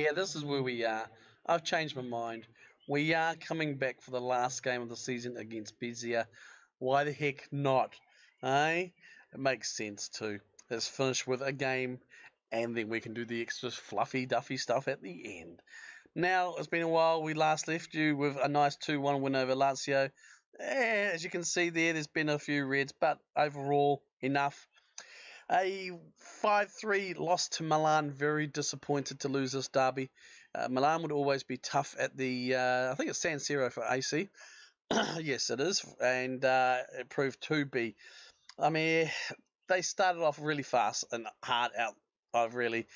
Yeah, this is where we are. I've changed my mind. We are coming back for the last game of the season against Bezia. Why the heck not? Eh? It makes sense too. Let's finish with a game and then we can do the extra fluffy duffy stuff at the end. Now, it's been a while. We last left you with a nice 2-1 win over Lazio. As you can see there's been a few reds, but overall, enough. A 5-3 loss to Milan. Very disappointed to lose this derby. Milan would always be tough at the, I think it's San Siro for AC. Yes, it is. And it proved to be. I mean, they started off really fast and hard out. I've really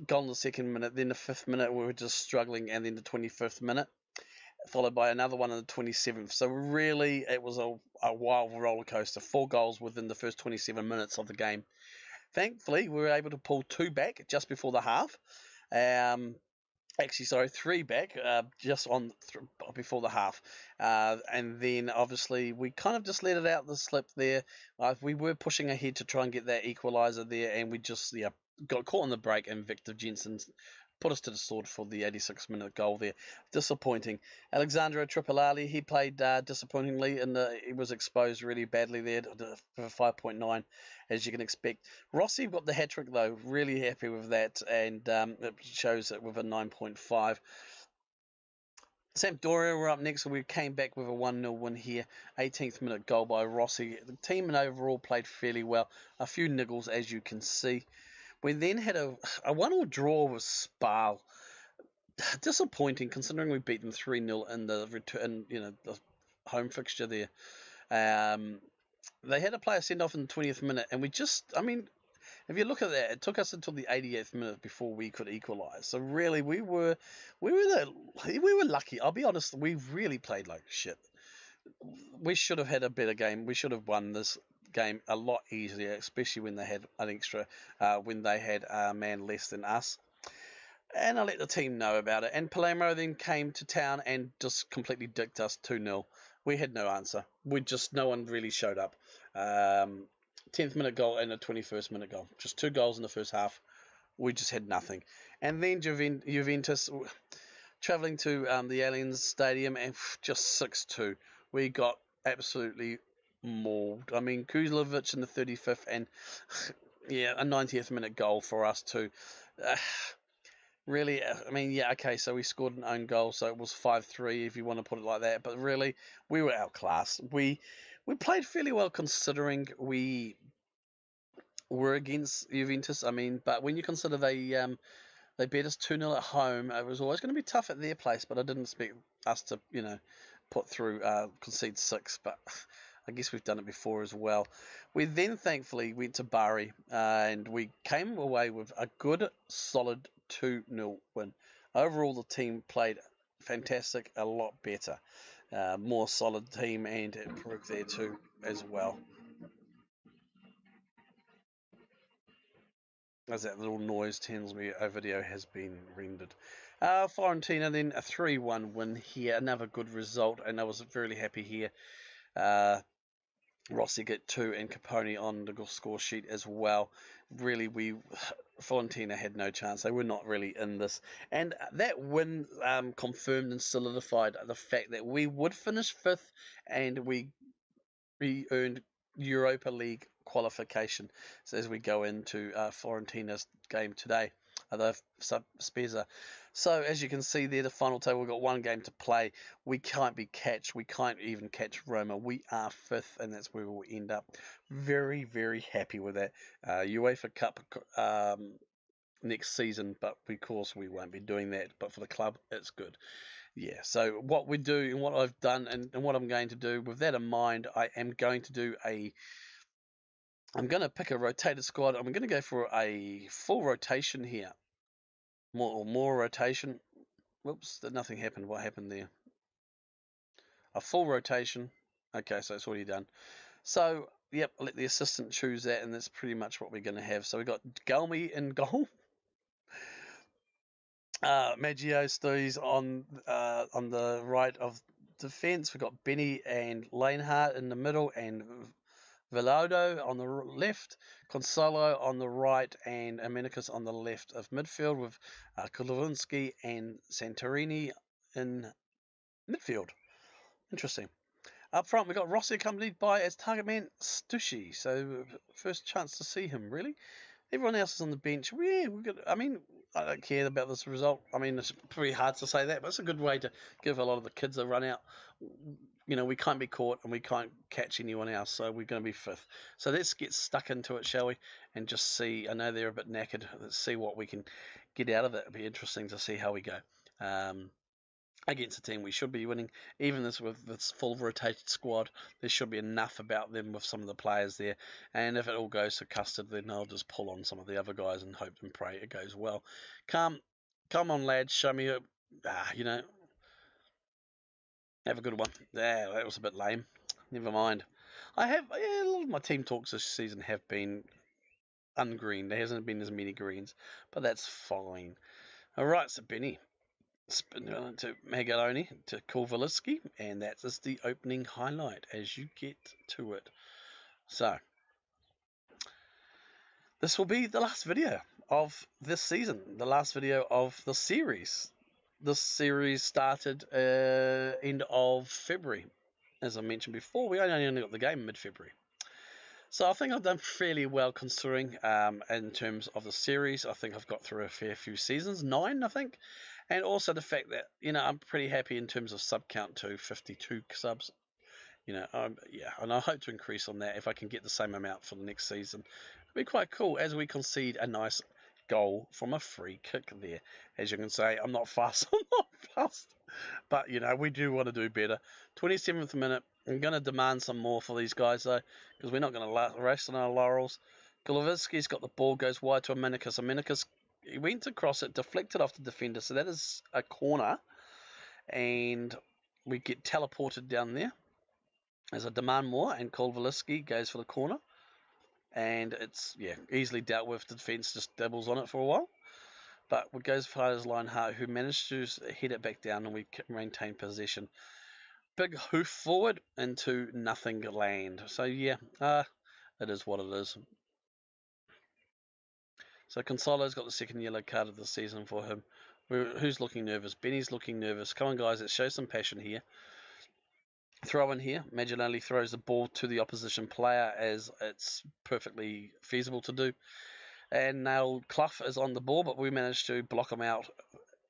gone the second minute, then the fifth minute we were just struggling, and then the 25th minute, followed by another one on the 27th. So really, it was a wild roller coaster. 4 goals within the first 27 minutes of the game. Thankfully, we were able to pull 2 back just before the half. Actually, sorry, 3 back just on before the half, and then obviously we kind of just let it out the slip there. We were pushing ahead to try and get that equaliser there, and we just got caught on the break, and Victor Jensen put us to the sword for the 86-minute goal there. Disappointing. Alexandro Tripolali, he played disappointingly, and he was exposed really badly there for 5.9, as you can expect. Rossi got the hat-trick, though. Really happy with that, and it shows it with a 9.5. Sampdoria were up next, and we came back with a 1-0 win here. 18th minute goal by Rossi. The team and overall played fairly well. A few niggles, as you can see. We then had a 1-1 draw with Spal. Disappointing, considering we beat them 3-0 in the return, the home fixture there. They had a player send off in the 20th minute, and if you look at that, it took us until the 88th minute before we could equalise. So really, we were lucky. I'll be honest, we really played like shit. We should have had a better game. We should have won this game a lot easier, especially when they had when they had a man less than us. And I let the team know about it. And Palermo then came to town and just completely dicked us 2-0. We had no answer. No one really showed up. 10th minute goal and a 21st minute goal. Just 2 goals in the first half. We just had nothing. And then Juventus travelling to the Aliens Stadium and just 6-2. We got absolutely mauled. I mean, Kuzlovic in the 35th and a 90th minute goal for us too. Really, okay, so we scored an own goal, so it was 5-3 if you want to put it like that. But really, we were outclassed. We played fairly well considering we were against Juventus. But when you consider they beat us 2-0 at home, it was always going to be tough at their place. But I didn't expect us to, put through concede 6. But I guess we've done it before as well. We then thankfully went to Bari and we came away with a good, solid 2-0 win. Overall, the team played fantastic, a lot better. More solid team, and it proved there too as well. As that little noise tells me a video has been rendered. Fiorentina then a 3-1 win here. Another good result, and I was very happy here. Rossi get 2 and Capone on the score sheet as well. Really, Fiorentina had no chance. They were not really in this. And that win confirmed and solidified the fact that we would finish 5th and we earned Europa League qualification. So as we go into Fiorentina's game today, the Spezia. So as you can see there, the final table, we've got 1 game to play. We can't be catched. We can't even catch Roma. We are 5th, and that's where we'll end up. Very, very happy with that. UEFA Cup next season, but of course we won't be doing that. But for the club, it's good. Yeah, so what we do and what I've done and what I'm going to do, with that in mind, I am going to do I'm going to pick a rotated squad. I'm going to go for a full rotation here. More rotation. Whoops, nothing happened. What happened there? A full rotation. Okay, so it's already done. So, yep, I'll let the assistant choose that, and that's pretty much what we're going to have. So we've got Galmi in goal. Maggio stays on the right of defence. We've got Benny and Lanehart in the middle, and Velodo on the left, Consolo on the right, and Amenicus on the left of midfield with Kulovinsky and Santorini in midfield. Interesting. Up front, we got Rossi accompanied by as target man Stussy. So first chance to see him, really. Everyone else is on the bench. Yeah, I mean, I don't care about this result. I mean, it's pretty hard to say that, but it's a good way to give a lot of the kids a run out. You know, we can't be caught and we can't catch anyone else, so we're going to be fifth. So let's get stuck into it, shall we? And just see. I know they're a bit knackered. Let's see what we can get out of it. It'll be interesting to see how we go. Against a team we should be winning, even this with this full rotated squad, there should be enough about them with some of the players there, and if it all goes to custard, then I'll just pull on some of the other guys and hope and pray it goes well. Come on, lads, show me you know, have a good one. That was a bit lame. Never mind. A lot of my team talks this season have been ungreen. There hasn't been as many greens, but that's fine. Alright, so Benny spin to Magaloni to Kovalevsky, and that is the opening highlight as you get to it. So this will be the last video of this season, the last video of the series. This series started end of February. As I mentioned before, we only got the game mid-February. So I think I've done fairly well considering in terms of the series. I think I've got through a fair few seasons, 9 I think. And also the fact that, you know, I'm pretty happy in terms of sub count to 52 subs. You know, yeah, and I hope to increase on that if I can get the same amount for the next season. It'll be quite cool as we concede a nice goal from a free kick there. As you can say, I'm not fast, I'm not fast. But, you know, we do want to do better. 27th minute, I'm going to demand some more for these guys, though, because we're not going to rest on our laurels. Golovitsky's got the ball, goes wide to Amenicus. Amenicus, he went across it, deflected off the defender, so that is a corner. And we get teleported down there. As I demand more, and Kovalevsky goes for the corner. And it's, yeah, easily dealt with. The defence just dabbles on it for a while. But it goes for his Lionheart, who managed to head it back down, and we maintain possession. Big hoof forward into nothing land. So, yeah, it is what it is. So Consolo's got the second yellow card of the season for him. Who's looking nervous? Benny's looking nervous. Come on, guys, let's show some passion here. Throw in here. Maginelli throws the ball to the opposition player as it's perfectly feasible to do. And now Clough is on the ball, but we managed to block him out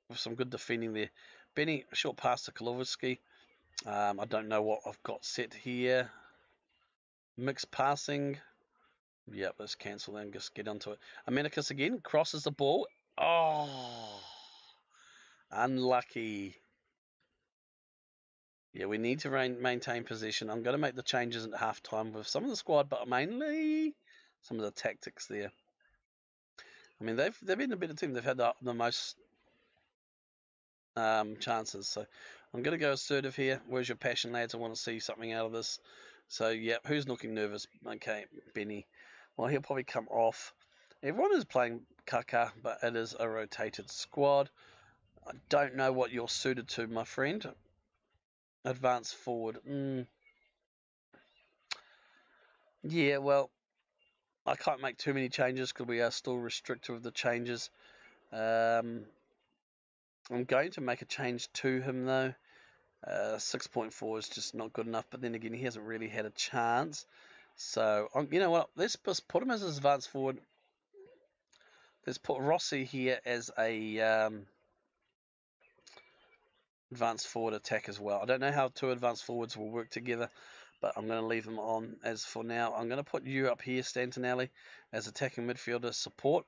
with some good defending there. Benny, short pass to Kolovitsky. I don't know what I've got set here. Mixed passing. Yep, let's cancel and just get onto it. Amenicus again crosses the ball. Oh, unlucky. Yeah, we need to maintain position. I'm going to make the changes at halftime with some of the squad, but mainly some of the tactics there. I mean, they've been a better team. They've had the most chances. So I'm going to go assertive here. Where's your passion, lads? I want to see something out of this. So, yeah, who's looking nervous? Okay, Benny. Well, he'll probably come off. Everyone is playing Kaka, but it is a rotated squad. I don't know what you're suited to, my friend. Advance forward. Yeah, well, I can't make too many changes because we are still restricted with the changes. I'm going to make a change to him, though. 6.4 is just not good enough, but then again, he hasn't really had a chance. So, you know what? Let's just put him as an advance forward. Let's put Rossi here as a advanced forward attack as well. I don't know how 2 advanced forwards will work together, but I'm going to leave them on as for now. I'm going to put you up here, Stantonelli, as attacking midfielder support.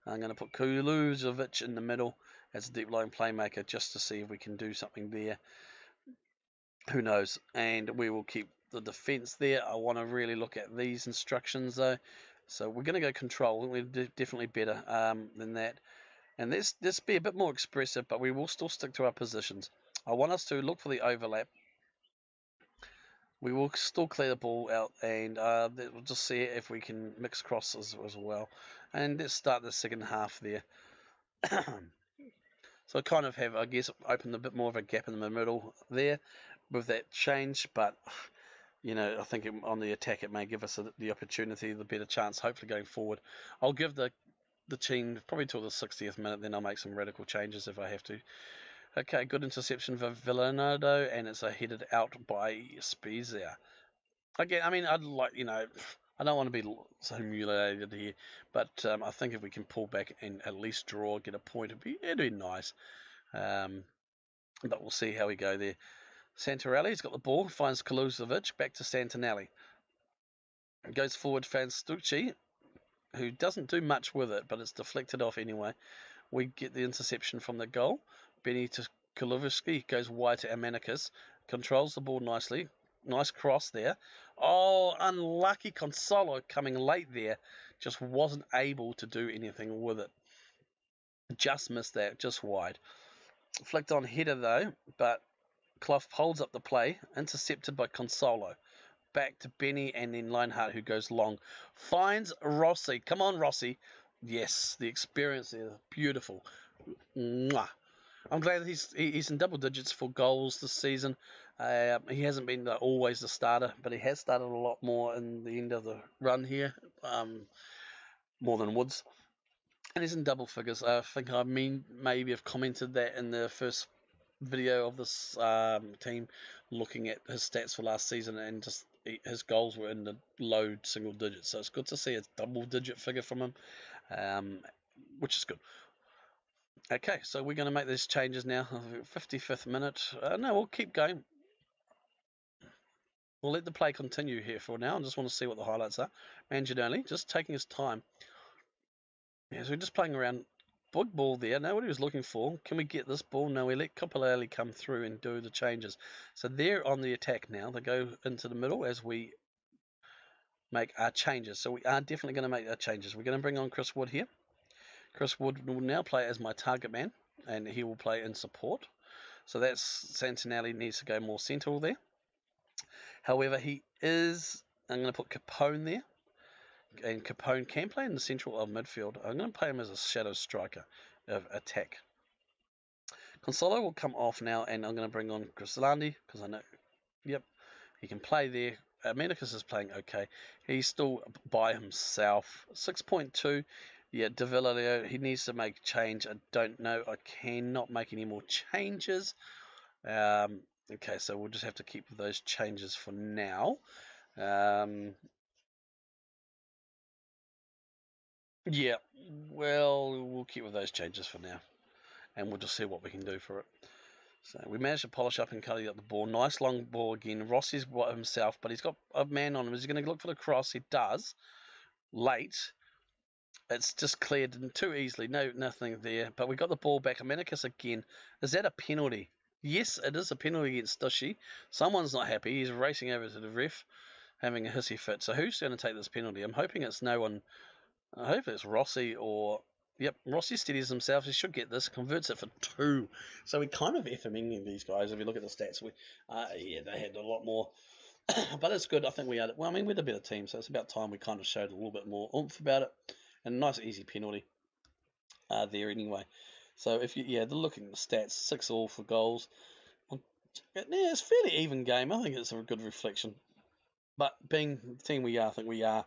I'm going to put Kulovic in the middle as a deep line playmaker just to see if we can do something there. Who knows? And we will keep the defence there. I want to really look at these instructions though. So we're going to go control. We're definitely better than that. And let's be a bit more expressive, but we will still stick to our positions. I want us to look for the overlap. We will still clear the ball out, and we'll just see if we can mix crosses as well. And let's start the second half there. So I kind of have, I guess, opened a bit more of a gap in the middle there with that change, but you know, I think on the attack it may give us the opportunity, the better chance, hopefully going forward. I'll give the team probably till the 60th minute, then I'll make some radical changes if I have to. Okay, good interception for Villanado, and it's a headed out by Spezia. Again, I mean, I'd like, you know, I don't want to be so humiliated here, but I think if we can pull back and at least draw, get a point, it'd be nice. But we'll see how we go there. Santarelli's got the ball, finds Kaluzovic, back to Santinelli. Goes forward, Fanstucci, who doesn't do much with it, but it's deflected off anyway. We get the interception from the goal. Benny to Kaluzovic, goes wide to Amanicus, controls the ball nicely. Nice cross there. Oh, unlucky Consolo coming late there. Just wasn't able to do anything with it. Just missed that, just wide. Flicked on header though, but Clough holds up the play, intercepted by Consolo. Back to Benny and then Lionheart, who goes long. Finds Rossi. Come on, Rossi. Yes, the experience there, beautiful. Mwah. I'm glad he's in double digits for goals this season. He hasn't been always the starter, but he has started a lot more in the end of the run here, more than Woods. And he's in double figures. I think maybe have commented that in the first video of this team, looking at his stats for last season, and just his goals were in the low single digits. So it's good to see a double-digit figure from him, which is good. Okay, so we're going to make these changes now. 55th minute. No, we'll keep going. We'll let the play continue here for now. I just want to see what the highlights are. Mangianelli just taking his time. Yeah, so we're just playing around. Big ball there. Know what he was looking for. Can we get this ball? No, we let Copolelli come through and do the changes. So they're on the attack now. They go into the middle as we make our changes. So we are definitely going to make our changes. We're going to bring on Chris Wood here. Chris Wood will now play as my target man, and he will play in support. So that's Santinelli needs to go more central there. However, I'm going to put Capone there. And Capone can play in the central of midfield. I'm going to play him as a shadow striker of attack. Consolo will come off now, and I'm going to bring on Grislandi because I know, yep, he can play there. Manicus is playing okay. He's still by himself. 6.2. Yeah, De Villaleo, he needs to make change. I don't know. I cannot make any more changes. Okay, so we'll just have to keep those changes for now. Yeah, well, we'll keep with those changes for now, and we'll just see what we can do for it. So we managed to polish up and cut up the ball. Nice long ball again. Rossi's by himself, but he's got a man on him. Is he going to look for the cross? He does. Late. It's just cleared too easily. No, nothing there. But we got the ball back. Amanicus again. Is that a penalty? Yes, it is a penalty against Dushi. Someone's not happy. He's racing over to the ref, having a hissy fit. So who's going to take this penalty? I'm hoping it's no one. I hope it's Rossi or... Yep, Rossi steadies himself. He should get this. Converts it for 2. So we kind of FMing these guys. If you look at the stats, yeah, they had a lot more. But it's good. I think we had... Well, I mean, we're the better team, so it's about time we kind of showed a little bit more oomph about it. And a nice, easy penalty there anyway. So if you... Yeah, looking at the stats, 6-all for goals. Yeah, it's a fairly even game. I think it's a good reflection. But being the team we are, I think we are...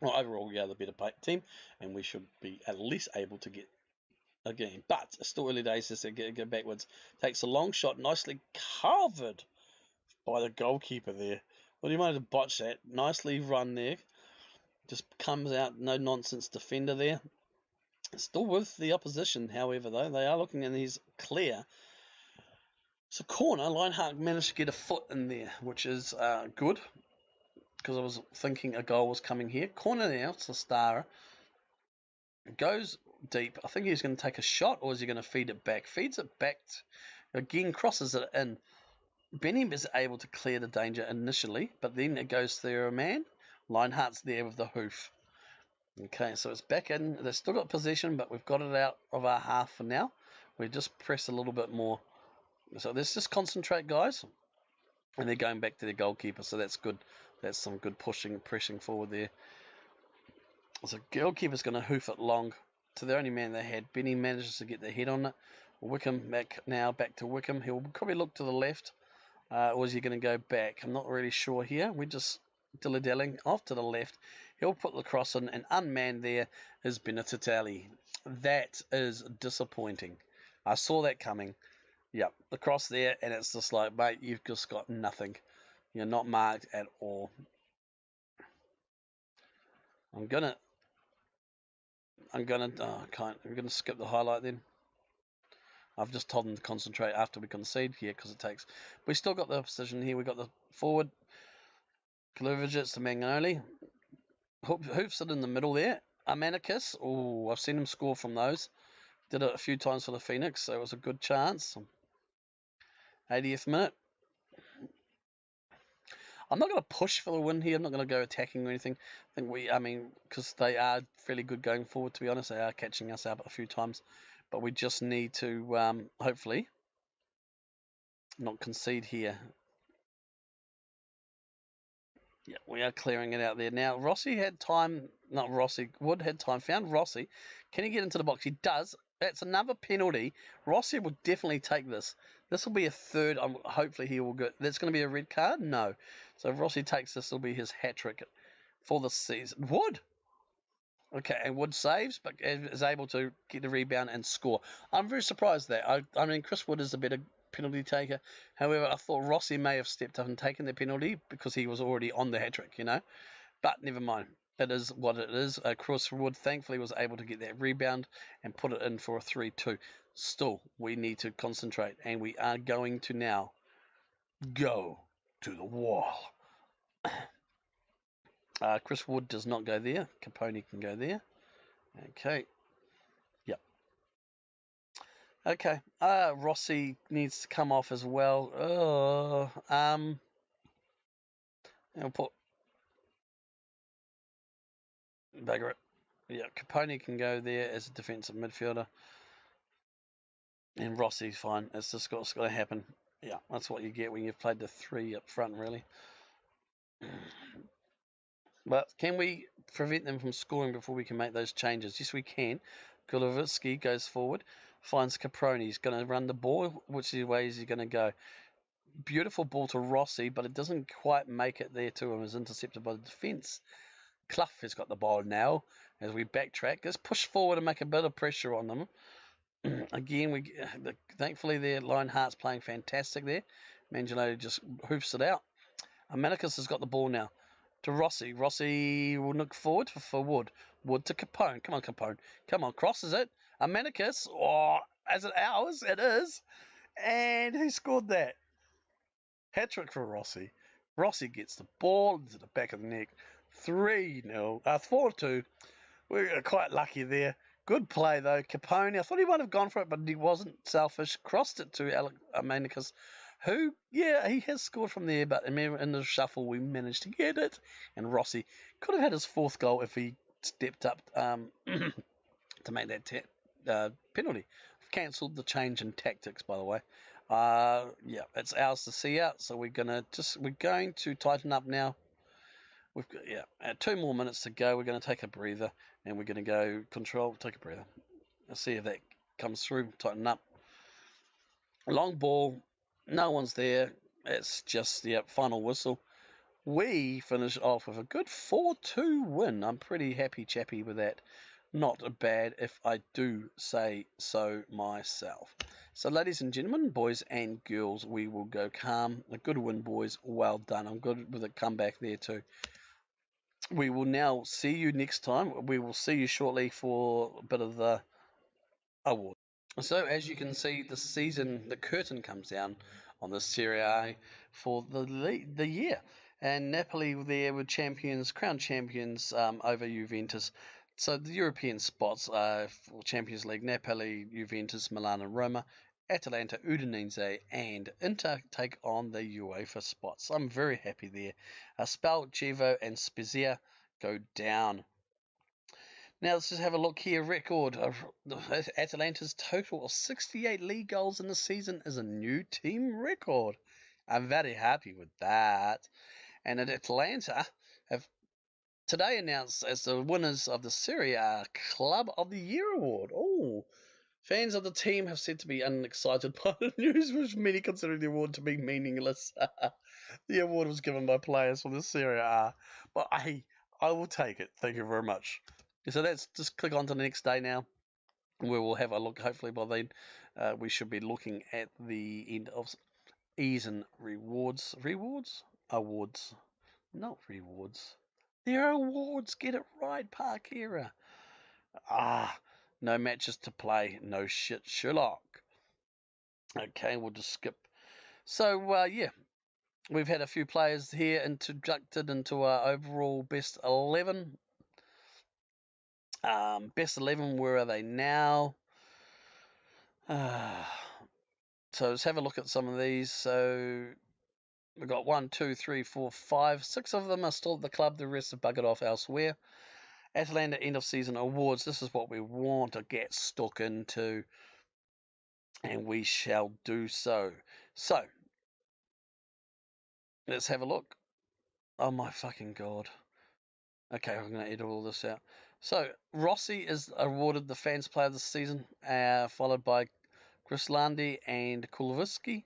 Well, overall, we are the better team, and we should be at least able to get a game. But it's still early days as they go backwards. Takes a long shot, nicely covered by the goalkeeper there. Well, he might have botched that. Nicely run there. Just comes out, no nonsense defender there. Still with the opposition, however, though. They are looking and he's clear. So corner, Lionheart managed to get a foot in there, which is good. Because I was thinking a goal was coming here. Corner now to Stara. Goes deep. I think he's going to take a shot, or is he going to feed it back? Feeds it back. Again, crosses it in. Benny is able to clear the danger initially, but then it goes through a man. Lionheart's there with the hoof. Okay, so it's back in. They've still got possession, but we've got it out of our half for now. We just press a little bit more. So let's just concentrate, guys. And they're going back to their goalkeeper, so that's good. That's some good pressing forward there. So goalkeeper's going to hoof it long to the only man they had. Benny manages to get the head on it. Wickham back to Wickham. He'll probably look to the left. Or is he going to go back? I'm not really sure here. We're just dilly-dallying off to the left. He'll put the cross in, and unmanned there is Benititali. That is disappointing. I saw that coming. Yep, the cross there, and it's just like, mate, you've just got nothing. You're not marked at all. I'm gonna skip the highlight then. I've just told them to concentrate after we concede here because it takes. We still got the position here. We got the forward. Kaluvicic to Magnoli. Hoofs it in the middle there. Amanicus. Oh, I've seen him score from those. Did it a few times for the Phoenix, so it was a good chance. 80th minute. I'm not going to push for the win here. I'm not going to go attacking or anything. I think because they are fairly good going forward, to be honest. They are catching us up a few times. But we just need to, hopefully, not concede here. Yeah, we are clearing it out there. Now, Rossi had time, not Rossi, Wood had time, found Rossi. Can he get into the box? He does. That's another penalty. Rossi will definitely take this. This will be a third. Hopefully he will go. That's going to be a red card? No. So if Rossi takes this, it'll be his hat-trick for the season. Wood! Okay, and Wood saves, but is able to get the rebound and score. I'm very surprised that. I mean, Chris Wood is a better penalty taker. However, I thought Rossi may have stepped up and taken the penalty because he was already on the hat-trick, you know. But never mind. It is what it is. Chris Wood thankfully was able to get that rebound and put it in for a 3-2. Still, we need to concentrate, and we are going to now go to the wall. Chris Wood does not go there. Capone can go there. Okay. Yep. Okay. Rossi needs to come off as well. I'll put Bagger it. Yeah, Capone can go there as a defensive midfielder. And Rossi's fine. It's just got to happen. Yeah, that's what you get when you've played the three up front, really. But can we prevent them from scoring before we can make those changes? Yes, we can. Gulovitsky goes forward, finds Caproni. He's going to run the ball. Which way is he going to go? Beautiful ball to Rossi, but it doesn't quite make it there to him. It's intercepted by the defence. Clough has got the ball now as we backtrack. Let's push forward and make a bit of pressure on them. Again, thankfully their Lionheart's playing fantastic there. Mangialotti just hoofs it out. Amanicus has got the ball now to Rossi. Rossi will look forward for Wood. Wood to Capone. Come on, Capone. Come on, crosses it. Amanicus. Oh, is it ours? It is. And who scored that? Hat-trick for Rossi. Rossi gets the ball into the back of the net. 3-0. 4-2. We're quite lucky there. Good play, though. Capone, I thought he might have gone for it, but he wasn't selfish. Crossed it to Amanicus, who, yeah, he has scored from there, but in the shuffle, we managed to get it. And Rossi could have had his fourth goal if he stepped up to make that penalty. Cancelled the change in tactics, by the way. Yeah, it's ours to see out, so we're going to tighten up now. We've got 2 more minutes to go. We're going to take a breather, and we're going to go control. Take a breather. Let's see if that comes through. Tighten up. Long ball. No one's there. It's just final whistle. We finish off with a good 4-2 win. I'm pretty happy chappy with that. Not bad, if I do say so myself. So, ladies and gentlemen, boys and girls, we will go calm. A good win, boys. Well done. I'm good with a comeback there too. We will now see you next time. We will see you shortly for a bit of the award. So, as you can see, the curtain comes down on the Serie A for the year. And Napoli there were crowned champions over Juventus. So the European spots for Champions League: Napoli, Juventus, Milan and Roma, Atalanta, Udinese and Inter take on the UEFA spots. I'm very happy there. Spal, Chievo and Spezia go down. Now let's just have a look here. Record of Atalanta's total of 68 league goals in the season is a new team record. I'm very happy with that. And at Atalanta have today announced as the winners of the Serie A Club of the Year award. Oh, Fans of the team have said to be unexcited by the news, with many considering the award to be meaningless. The award was given by players from the Serie A, but I will take it. Thank you very much. So let's just click on to the next day now. We will have a look. Hopefully by then, we should be looking at the end of season rewards. Awards. Not rewards. They're awards. Get it right, Parkera. No matches to play. No shit, Sherlock. Okay, we'll just skip. So, yeah, we've had a few players here introduced into our overall best 11. Best 11, where are they now? So let's have a look at some of these. So we've got 1, 2, 3, 4, 5. 6 of them are still at the club. The rest have buggered off elsewhere. Atlanta end of season awards. This is what we want to get stuck into, and we shall do so. So let's have a look. Oh my fucking god. Okay, I'm going to edit all this out. So Rossi is awarded the fans player of the season, followed by Grislandi and Kulowski.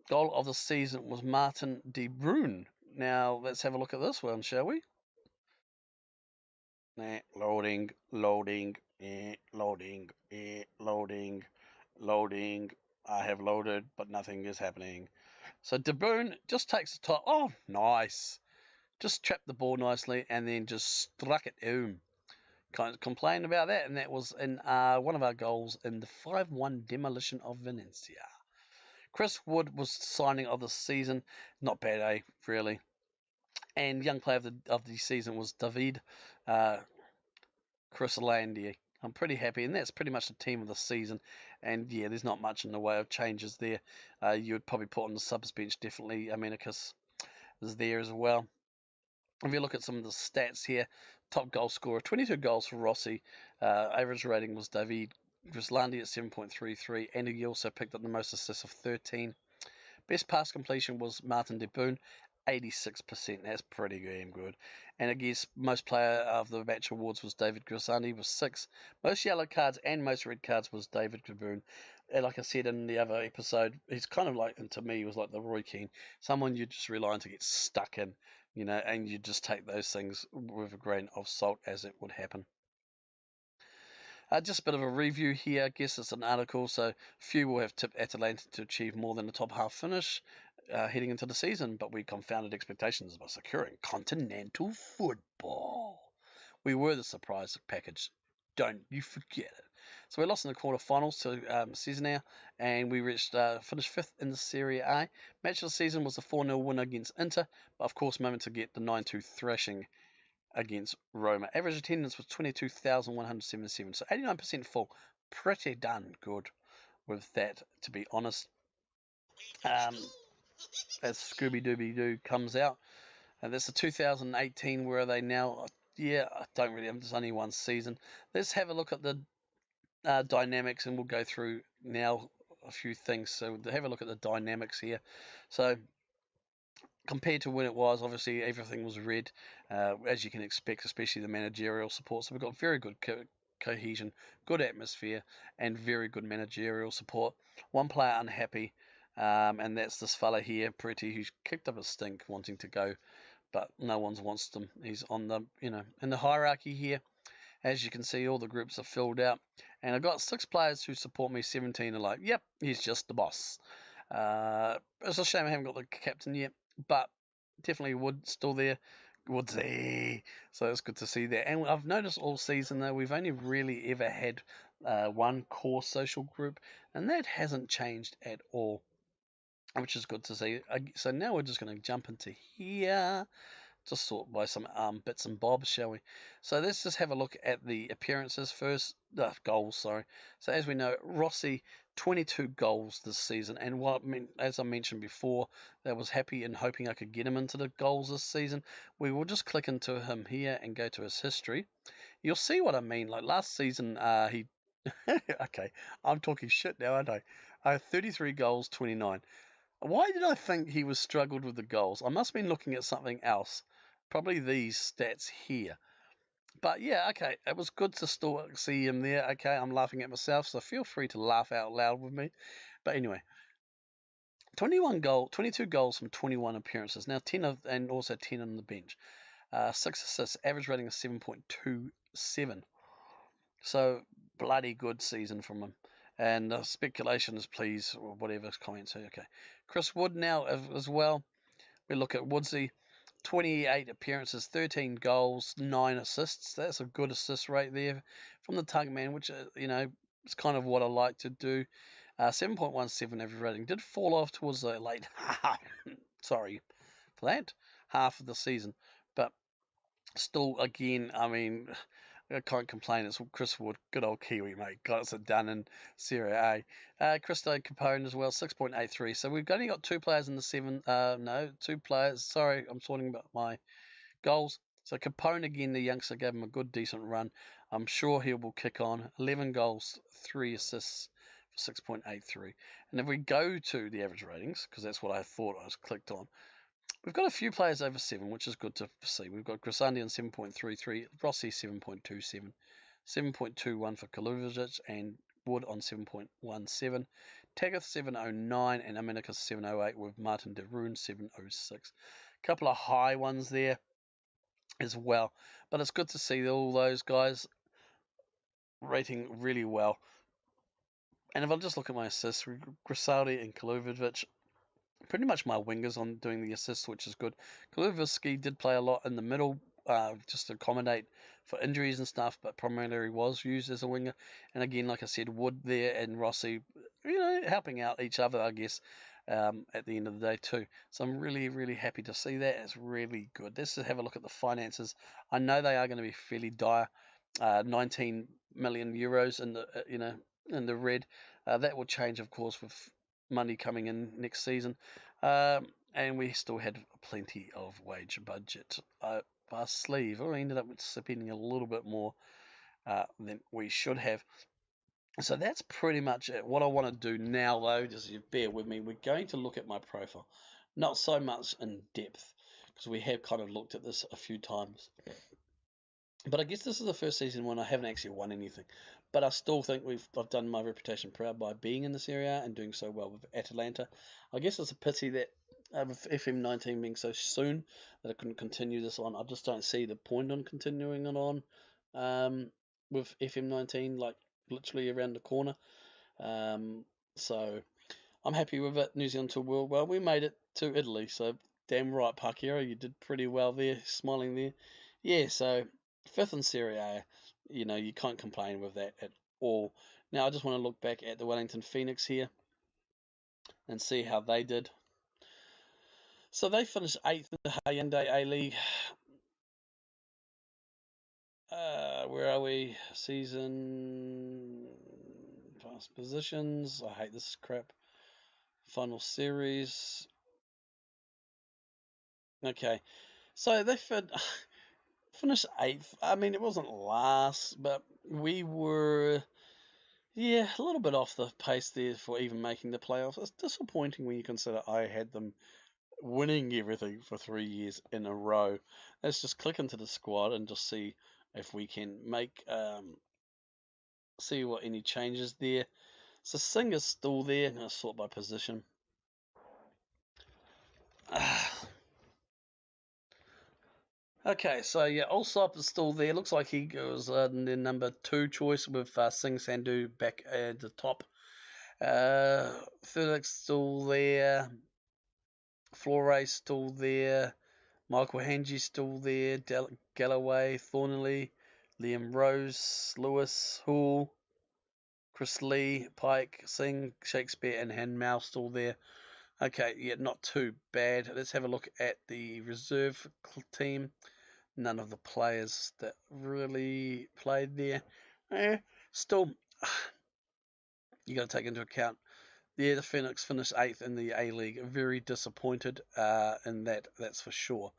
Goal of the season was Martin De Bruyne. Now let's have a look at this one, shall we? Loading, loading, loading, loading. I have loaded, but nothing is happening. So De Bruyne just takes the top. Oh, nice. Just trapped the ball nicely and then just struck it home. Can't complain about that. And that was in one of our goals in the 5-1 demolition of Valencia. Chris Wood was signing of the season. Not bad, eh? Really. And young player of the season was David Grislandi. I'm pretty happy, and that's pretty much the team of the season. And yeah, there's not much in the way of changes there. You would probably put on the subs bench, definitely. Amenicus is there as well. If you look at some of the stats here, top goal scorer, 22 goals for Rossi. Average rating was David Grislandi at 7.33, and he also picked up the most assists of 13. Best pass completion was Martin De Bruyne, 86%. That's pretty damn good. And I guess most player of the match awards was David Grislandi with 6. Most yellow cards and most red cards was David De Bruyne. And like I said in the other episode, he's kind of like, and to me, he was like the Roy Keane, someone you just rely on to get stuck in, and you just take those things with a grain of salt as it would happen. Just a bit of a review here. I guess it's an article, so few will have tipped Atalanta to achieve more than the top half finish heading into the season, but we confounded expectations by securing continental football. We were the surprise package. Don't you forget it. So we lost in the quarterfinals to Cesena, and we finished 5th in the Serie A. Match of the season was a 4-0 win against Inter, but of course, moment to get the 9-2 thrashing against Roma. Average attendance was 22,177, so 89% full. Pretty done good with that, to be honest. As Scooby Dooby Doo comes out, and that's the 2018. Where are they now? Yeah, I don't really. There's only one season. Let's have a look at the dynamics, and we'll go through now a few things. So have a look at the dynamics here. So compared to when it was, obviously everything was red, as you can expect, especially the managerial support. So we've got very good cohesion, good atmosphere, and very good managerial support. One player unhappy, and that's this fella here, Pretty, who's kicked up a stink wanting to go, but no one wants him. He's on the, in the hierarchy here. As you can see, all the groups are filled out, and I've got 6 players who support me. 17 are like, yep, he's just the boss. It's a shame I haven't got the captain yet, but definitely Wood still there. Woodsy. So it's good to see that. And I've noticed all season, though, we've only really ever had one core social group, and that hasn't changed at all, which is good to see. So now we're just going to jump into here. Just sort by some bits and bobs, shall we? So let's just have a look at the appearances first. Goals, sorry. So as we know, Rossi, 22 goals this season. And as I mentioned before, I was happy and hoping I could get him into the goals this season. We will just click into him here and go to his history. You'll see what I mean. Like last season, he... okay, I'm talking shit now, aren't I? 33 goals, 29. Why did I think he was struggled with the goals? I must have been looking at something else. Probably these stats here. But yeah, okay, it was good to still see him there. Okay, I'm laughing at myself, so feel free to laugh out loud with me. But anyway, 22 goals from 21 appearances. Now 10 of, and also 10 on the bench. 6 assists, average rating of 7.27. So bloody good season from him. And speculations, please, or whatever comments. Okay, Chris Wood now as well. We look at Woodsy. 28 appearances, 13 goals, 9 assists. That's a good assist rate there from the tug man, which, is kind of what I like to do. 7.17 average rating. Did fall off towards the late sorry for that, half of the season. But still, again, I mean, I can't complain. It's Chris Wood, good old Kiwi, mate. Got it done in Serie A. Cristo Capone as well, 6.83. So we've only got 2 players in the 7. No, 2 players. Sorry, I'm talking about my goals. So Capone again, the youngster, gave him a good, decent run. I'm sure he will kick on. 11 goals, 3 assists for 6.83. And if we go to the average ratings, because that's what I thought I was clicked on, we've got a few players over 7, which is good to see. We've got Grisandi on 7.33, Rossi 7.27, 7.21 for Kaluvic, and Wood on 7.17, Taggart 7.09, and Aminicus 7.08 with Martin de Roon 7.06. A couple of high ones there as well, but it's good to see all those guys rating really well. And if I just look at my assists, Grisaldi and Kaluvic, pretty much my wingers on doing the assists, which is good. Kaluviski did play a lot in the middle, just to accommodate for injuries and stuff, but primarily was used as a winger. And again, like I said, Wood there and Rossi, helping out each other, I guess, at the end of the day too. So I'm really, really happy to see that. It's really good. Let's have a look at the finances. I know they are going to be fairly dire. 19 million euros in the in the red. That will change, of course, with money coming in next season. And we still had plenty of wage budget up our sleeve. We ended up spending a little bit more than we should have. So that's pretty much it. What I want to do now, though, just bear with me, we're going to look at my profile. Not so much in depth, because we have kind of looked at this a few times. But I guess this is the first season when I haven't actually won anything. But I still think I've done my reputation proud by being in this area and doing so well with Atalanta. I guess it's a pity that with FM19 being so soon that I couldn't continue this on. I just don't see the point on continuing it on with FM19, like literally around the corner. So I'm happy with it. New Zealand to World. Well, we made it to Italy, so damn right, Parkera, you did pretty well there, smiling there. Yeah, so 5th in Serie A, you can't complain with that at all. Now I just want to look back at the Wellington Phoenix here and see how they did. So they finished 8th in the Hyundai A-League. Where are we? Season past positions. I hate this crap. Final series. Okay, so they finished 8th. I mean, it wasn't last, but we were, a little bit off the pace there for even making the playoffs. It's disappointing when you consider I had them winning everything for 3 years in a row. Let's just click into the squad and just see if we can make see what any changes there. So Singer's still there. I'm going to sort by position. Okay, so yeah, Allsop is still there. Looks like he goes the number 2 choice with Singh Sandhu back at the top. Felix still there. Flore still there. Michael Hengy still there. Galloway, Thornley, Liam Rose, Lewis, Hoole, Chris Lee, Pike, Singh, Shakespeare, and Hanmal still there. Okay, yeah, not too bad. Let's have a look at the reserve team. None of the players that really played there. Still, you got to take into account. Yeah, the Phoenix finished 8th in the A-League. Very disappointed in that, that's for sure.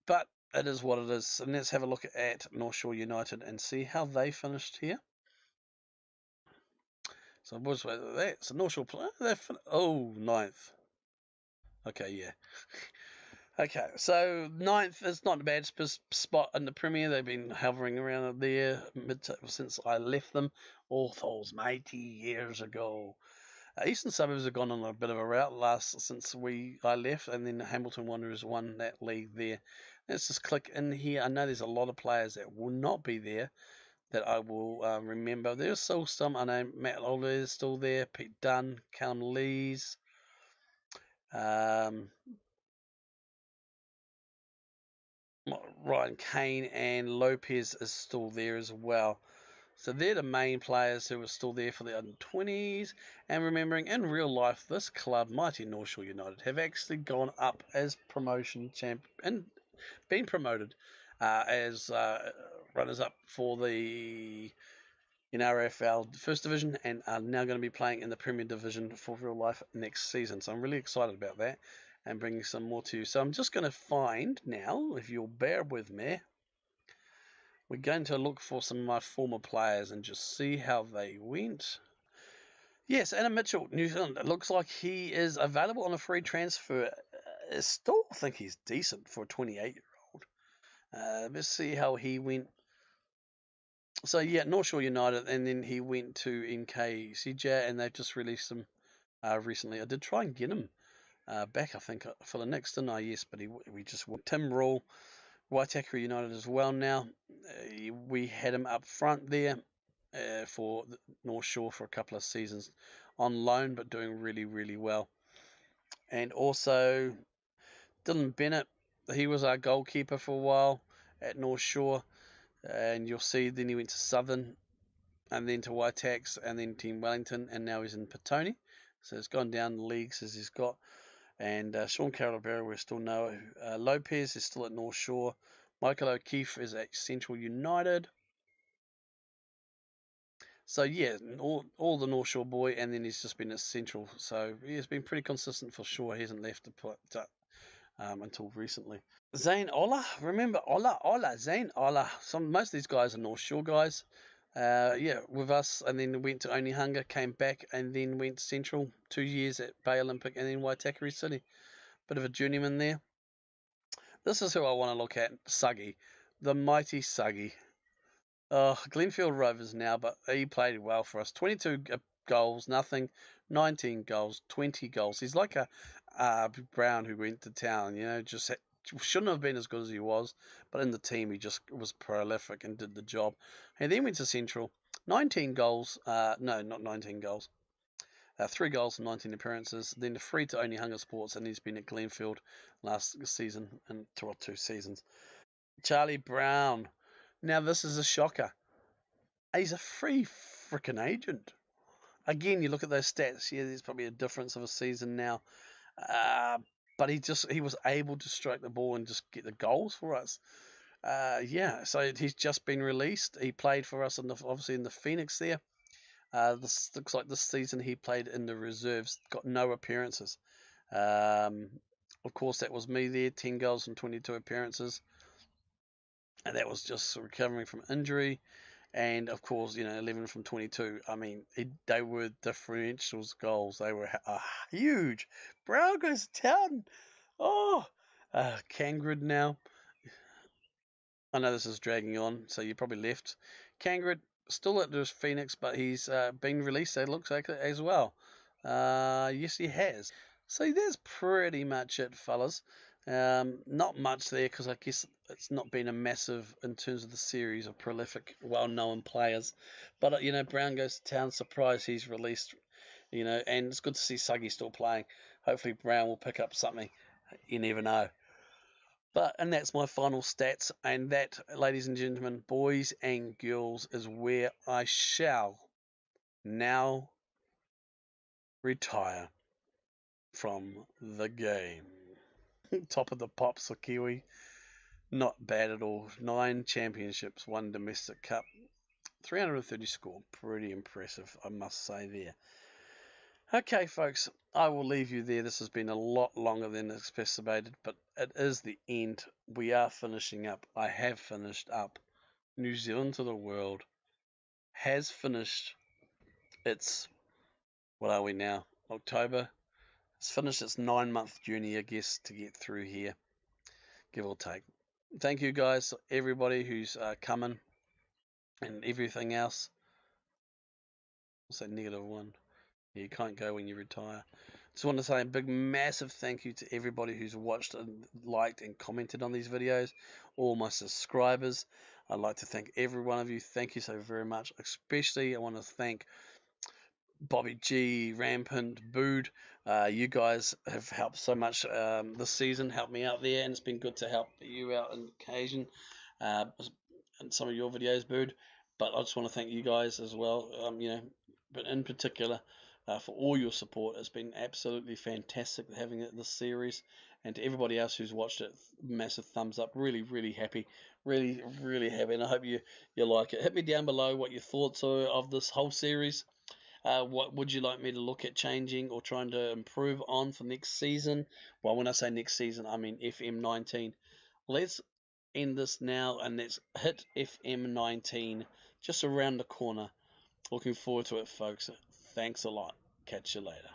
But it is what it is. And let's have a look at North Shore United and see how they finished here. So what's that? So North Shore, they're 9th. Okay, yeah. Okay, so ninth is not a bad spot in the Premier. They've been hovering around there since I left them all those mighty years ago. Eastern Suburbs have gone on a bit of a route since I left, and then Hamilton Wanderers won that league there. Let's just click in here. I know there's a lot of players that will not be there that I will remember. There's still some. I know Matt Lawler is still there, Pete Dunn, Callum Lees. Ryan Kane and Lopez is still there as well. So they're the main players who are still there for the under 20s. And remembering, in real life, this club, Mighty North Shore United, have actually gone up as promotion champ and been promoted as runners-up for the RFL First Division, and are now going to be playing in the Premier Division for real life next season. So I'm really excited about that and bringing some more to you. So I'm just going to find now, if you'll bear with me, we're going to look for some of my former players and just see how they went. Yes, Anna Mitchell, New Zealand. It looks like he is available on a free transfer. I still think he's decent for a 28-year-old. Let's see how he went. So yeah, North Shore United, and then he went to NKCJ, and they've just released him recently. I did try and get him back, I think, for the Knicks, didn't I? Yes, but we just Tim Rule, Waitakere United as well now. We had him up front there for North Shore for a couple of seasons on loan, but doing really, really well. And also Dylan Bennett, he was our goalkeeper for a while at North Shore, and you'll see then he went to Southern, and then to Waitax, and then Team Wellington, and now he's in Petone. So it's gone down the leagues as he's got. And Sean Carroll-Barry, we still know. Lopez is still at North Shore. Michael O'Keefe is at Central United. So yeah, all the North Shore boy, and then he's just been at Central. So he's been pretty consistent for sure. He hasn't left the put until recently. Zane Ola, remember Zane Ola. Most of these guys are North Shore guys. Yeah, with us, and then went to Onehunga, came back, and then went Central 2 years at Bay Olympic, and then Waitakere City. Bit of a journeyman there. This is who I want to look at, Suggy, the mighty Suggy. Glenfield Rovers now, but he played well for us. 22 goals, nothing. 19 goals, 20 goals. He's like a Brown who went to town, just shouldn't have been as good as he was, but in the team he just was prolific and did the job. He then went to Central, 19 goals, no, not 19 goals, 3 goals and 19 appearances, then free to Onehunga Sports, and he's been at Glenfield last season and 2 seasons. Charlie Brown, now this is a shocker. He's a free freaking agent. Again, you look at those stats, yeah, there's probably a difference of a season now. But he was able to strike the ball and just get the goals for us. Yeah, so he's just been released. He played for us obviously in the Phoenix there. This looks like this season he played in the reserves, got no appearances. Of course, that was me there, 10 goals and 22 appearances. And that was just recovering from injury. And of course, 11 from 22. I mean, they were differentials goals. They were huge. Brown goes to town. Oh, Cangrid now. I know this is dragging on, so you probably left. Cangrid still at the Phoenix, but he's been released, it looks like, as well. Yes, he has. So that's pretty much it, fellas. Not much there because I guess it's not been a massive in terms of the series of prolific, well-known players. But Brown goes to town. Surprise, he's released. And it's good to see Suggy still playing. Hopefully Brown will pick up something. You never know. And that's my final stats. And that, ladies and gentlemen, boys and girls, is where I shall now retire from the game. Top of the pops for Kiwi. Not bad at all. 9 championships, 1 domestic cup, 330 score. Pretty impressive, I must say there. Okay, folks, I will leave you there. This has been a lot longer than anticipated, but it is the end. We are finishing up. I have finished up. New Zealand to the world has finished its, what are we now? October. It's finished its 9-month journey, I guess, to get through here. give or take. Thank you guys, everybody who's coming and everything else. What's that -1? You can't go when you retire. Just want to say a big, massive thank you to everybody who's watched and liked and commented on these videos, all my subscribers. I'd like to thank every one of you. Thank you so very much. Especially, I want to thank Bobby G, Rampant, Bood. You guys have helped so much this season, helped me out there, and it's been good to help you out on occasion in some of your videos, Bood. But I just want to thank you guys as well, but in particular for all your support. It's been absolutely fantastic having it this series, and to everybody else who's watched it, massive thumbs up. Really, really happy, really happy, and I hope you like it. Hit me down below what your thoughts are of this whole series. What would you like me to look at changing or trying to improve on for next season? Well, when I say next season, I mean FM19. Let's end this now and let's hit FM19 just around the corner. Looking forward to it, folks. Thanks a lot. Catch you later.